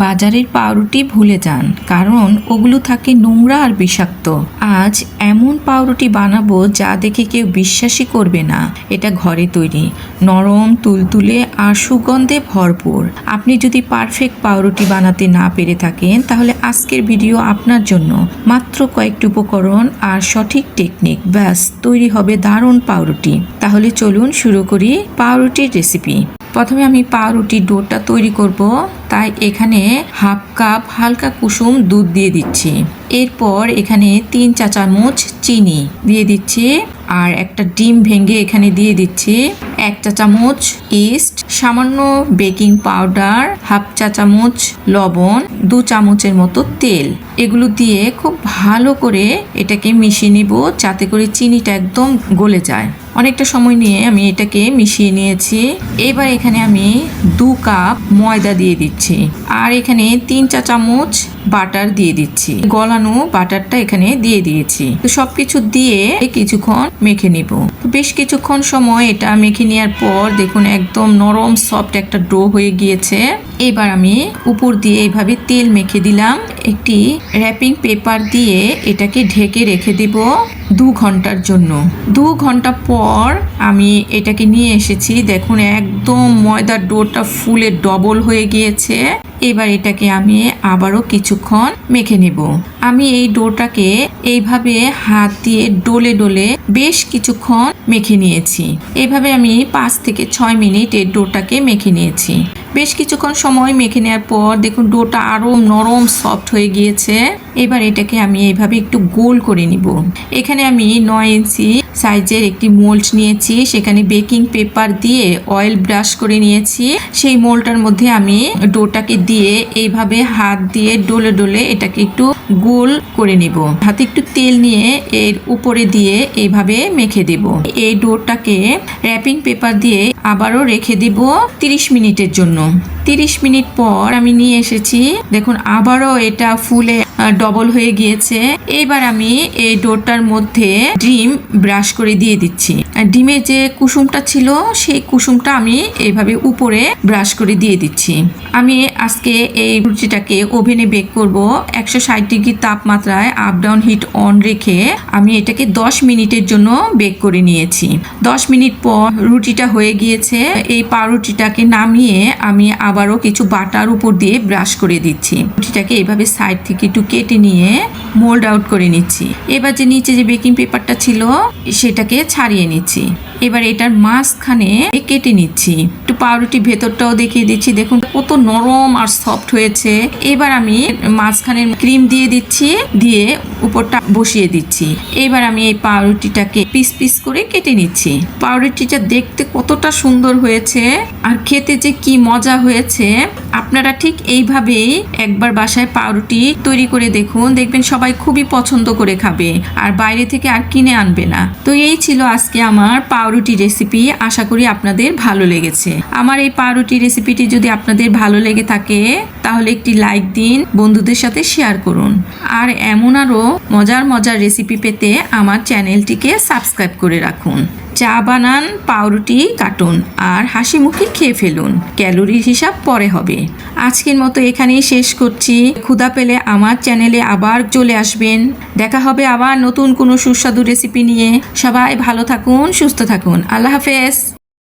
বাজারের পাউরুটি ভুলে যান, কারণ ওগুলো থাকে নোংরা আর বিষাক্ত। আজ এমন পাউরুটি বানাবো যা দেখে কেউ বিশ্বাসই করবে না এটা ঘরে তৈরি, নরম, তুলতুলে আর সুগন্ধে ভরপুর। আপনি যদি পারফেক্ট পাউরুটি বানাতে না পেরে থাকেন, তাহলে আজকের ভিডিও আপনার জন্য। মাত্র কয়েকটি উপকরণ আর সঠিক টেকনিক, ব্যাস তৈরি হবে দারুণ পাউরুটি। তাহলে চলুন শুরু করি পাউরুটির রেসিপি। প্রথমে আমি পাউরুটির ডোটা তৈরি করব, তাই এখানে হাফ কাপ হালকা কুসুম দুধ দিয়ে দিচ্ছি। এরপর এখানে 3 চা চামচ চিনি দিয়ে দিচ্ছি, আর একটা ডিম ভেঙে এখানে দিয়ে দিচ্ছি। 1 চা চামচ ইস্ট, সামান্য বেকিং পাউডার, হাফ চা চামচ লবণ, 2 চামচের মতো তেল। এগুলো দিয়ে খুব ভালো করে এটাকে মিশিয়ে নিব, যাতে করে চিনিটা একদম গলে যায়। অনেকটা সময় নিয়ে আমি এটাকে মিশিয়ে নিয়েছি। এবার এখানে আমি 2 কাপ ময়দা দিয়ে দিচ্ছি, আর এখানে 3 চা চামচ বাটার দিয়ে দিচ্ছি। গলানো বাটারটা এখানে দিয়ে দিয়েছি। তো সবকিছু দিয়ে কিছুক্ষণ মেখে নিব। তো বেশ কিছুক্ষণ সময় এটা মেখে নেওয়ার পর দেখুন একদম নরম সফট একটা ডো হয়ে গিয়েছে। এবার আমি উপর দিয়ে এইভাবে তেল মেখে দিলাম। একটি র্যাপিং পেপার দিয়ে এটাকে ঢেকে রেখে দিব 2 ঘন্টার জন্য। 2 ঘন্টা পর আমি এটাকে নিয়ে এসেছি। দেখুন একদম ময়দার ডোটা ফুলে ডবল হয়ে গিয়েছে। এবার এটাকে আমি আবারও কিছুক্ষণ মেখে নেব। আমি এই ডোটাকে এইভাবে হাত দিয়ে ডলে ডলে বেশ কিছুক্ষণ মেখে নিয়েছি। এইভাবে আমি 5 থেকে 6 মিনিট এই ডোটাকে মেখে নিয়েছি। বেশ কিছুক্ষণ সময় মেখে নেওয়ার পর দেখুন ডোটা আরো নরম সফট হয়ে গিয়েছে। এবার এটাকে আমি এইভাবে একটু গোল করে নিব। এখানে আমি 9 ইঞ্চি সাইজের একটি মোল্ড নিয়েছি, সেখানে বেকিং পেপার দিয়ে অয়েল ব্রাশ করে নিয়েছি। সেই মোল্ডটার মধ্যে আমি ডোটাকে দিয়ে এইভাবে হাত দিয়ে ডলে ডলে এটাকে একটু গোল করে নিব। হাতে একটু তেল নিয়ে এর উপরে দিয়ে এইভাবে মেখে দেব। এই ডোটাকে র্যাপিং পেপার দিয়ে আবারও রেখে দিব 30 মিনিটের জন্য। 30 মিনিট পর আমি নিয়ে এসেছি। দেখুন আবারও এটা ফুলে ডবল হয়ে গিয়েছে। এবার আমি এই ডোটার মধ্যে ডিম ব্রাশ করে দিয়ে দিচ্ছি। ডিমের যে কুসুমটা ছিল সেই কুসুমটা আমি এইভাবে উপরে ব্রাশ করে দিয়ে দিচ্ছি। আমি আজকে এই রুটিটাকে ওভেনে বেক করব 160 ডিগ্রি তাপমাত্রায় আপ ডাউন হিট অন রেখে আমি এটাকে 10 মিনিটের জন্য বেক করে নিয়েছি। 10 মিনিট পর রুটিটা হয়ে গিয়েছে। এই পাউরুটিটাকে নামিয়ে আমি আবারও কিছু বাটার উপর দিয়ে ব্রাশ করে দিচ্ছি। রুটিটাকে এইভাবে সাইড থেকে একটু কেটে নিয়ে মোল্ড আউট করে নিচ্ছি। এবার যে নিচে যে বেকিং পেপারটা ছিল সেটাকে ছাড়িয়ে নিচ্ছি। এবার এটার মাঝখানে কেটে নিচ্ছি। একটু পাউরুটি ভেতরটাও দেখিয়ে দিচ্ছি, দেখুন কত নরম আর সফট হয়েছে। এবার আমি মাঝখানে ক্রিম দিয়ে দিচ্ছি, দিয়ে উপরটা বসিয়ে দিচ্ছি। এবার আমি এই পাউরুটিটাকে পিস পিস করে কেটে নিচ্ছি। পাউরুটিটা দেখতে কতটা সুন্দর হয়েছে আর খেতে যে কি মজা হয়েছে। আপনারা ঠিক এইভাবেই একবার বাসায় পাউরুটি তৈরি করে দেখুন, দেখবেন সবাই খুবই পছন্দ করে খাবে আর বাইরে থেকে আর কিনে আনবে না। তো এই ছিল আজকে আমার পাউরুটি রেসিপি। আশা করি আপনাদের ভালো লেগেছে। আমার এই পাউরুটি রেসিপিটি যদি আপনাদের ভালো লেগে থাকে তাহলে একটি লাইক দিন, বন্ধুদের সাথে শেয়ার করুন, আর এমন আরো মজার মজার রেসিপি পেতে আমার চ্যানেলটিকে সাবস্ক্রাইব করে রাখুন। চা বানান, পাউরুটি কাটুন আর হাসি মুখে খেয়ে ফেলুন। ক্যালোরির হিসাব পরে হবে। আজকের মতো এখানেই শেষ করছি। ক্ষুধা পেলে আমার চ্যানেলে আবার চলে আসবেন। দেখা হবে আবার নতুন কোনো সুস্বাদু রেসিপি নিয়ে। সবাই ভালো থাকুন, সুস্থ থাকুন। আল্লাহ হাফেজ।